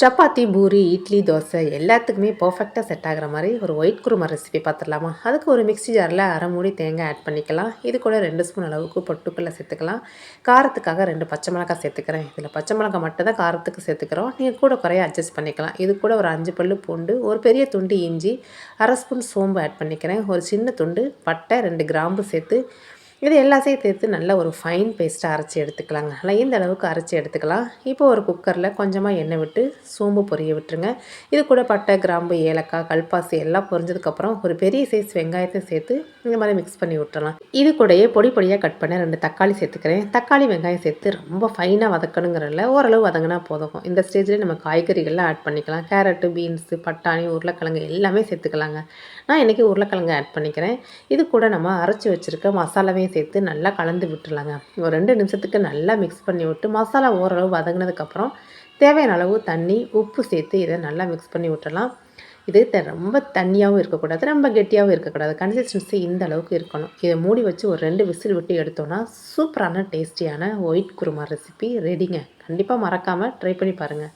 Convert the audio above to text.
சப்பாத்தி, பூரி, இட்லி, தோசை எல்லாத்துக்குமே பெர்ஃபெக்ட்டா செட் ஆகுற மாரி ஒரு ஒயிட் குருமா ரெசிபி பார்த்துடலாமா? அதுக்கு ஒரு மிக்ஸி ஜாரில் 1/2 மூடி தேங்காய் ஆட் பண்ணிக்கலாம். இது கூட 2 ஸ்பூன் அளவுக்கு பொட்டுக்கடலை சேர்த்துக்கலாம். காரத்துக்காக 2 பச்சை மிளகாய் சேர்த்துக்கிறேன். இதில் பச்சை மிளகாய் மட்டும் தான் காரத்துக்கு சேர்த்துக்கிறோம். நீங்கள் கூட குறைய அட்ஜஸ்ட் பண்ணிக்கலாம். இது கூட ஒரு 5 பல்லு பூண்டு, ஒரு பெரிய துண்டு இஞ்சி, 1/2 ஸ்பூன் சோம்பு ஆட் பண்ணிக்கிறேன். ஒரு சின்ன துண்டு பட்டை, 2 கிராம்பு சேர்த்து இது எல்லாத்தையும் சேர்த்து நல்லா ஒரு ஃபைன் பேஸ்ட்டாக அரைச்சி எடுத்துக்கலாங்க. நல்லா இந்த அளவுக்கு அரைச்சி எடுத்துக்கலாம். இப்போ ஒரு குக்கரில் கொஞ்சமாக எண்ணெய் விட்டு சோம்பு பொரிய விட்டுருங்க. இது கூட பட்டை, கிராம்பு, ஏலக்காய், கல்பாசி எல்லாம் பொரிஞ்சதுக்கப்புறம் ஒரு பெரிய சைஸ் வெங்காயத்தை சேர்த்து இந்த மாதிரி மிக்ஸ் பண்ணி விட்டுறலாம். இது கூடயே பொடி பொடியாக கட் பண்ண 2 தக்காளி சேர்த்துக்கிறேன். தக்காளி, வெங்காயம் சேர்த்து ரொம்ப ஃபைனாக வதக்கணுங்கிறதில்ல, ஓரளவு வதங்கினா போதும். இந்த ஸ்டேஜில் நம்ம காய்கறிகள்லாம் ஆட் பண்ணிக்கலாம். கேரட்டு, பீன்ஸு, பட்டாணி, உருளைக்கிழங்கு எல்லாமே சேர்த்துக்கலாங்க. நான் இன்றைக்கி உருளைக்கிழங்கு ஆட் பண்ணிக்கிறேன். இது கூட நம்ம அரைச்சி வச்சுருக்க மசாலாவையும் சேர்த்து நல்லா கலந்து விட்டுறலாங்க. ஒரு 2 நிமிஷத்துக்கு நல்லா மிக்ஸ் பண்ணி விட்டு மசாலா ஓரளவு வதங்கினதுக்கப்புறம் தேவையான அளவு தண்ணி, உப்பு சேர்த்து இதை நல்லா மிக்ஸ் பண்ணி விட்டுறலாம். இது ரொம்ப தண்ணியாகவும் இருக்கக்கூடாது, ரொம்ப கெட்டியாகவும் இருக்கக்கூடாது. கன்சிஸ்டன்சி இந்த அளவுக்கு இருக்கணும். இதை மூடி வச்சு ஒரு 2 விசில் விட்டு எடுத்தோன்னா சூப்பரான டேஸ்டியான ஒயிட் குருமா ரெசிபி ரெடிங்க. கண்டிப்பாக மறக்காமல் ட்ரை பண்ணி பாருங்கள்.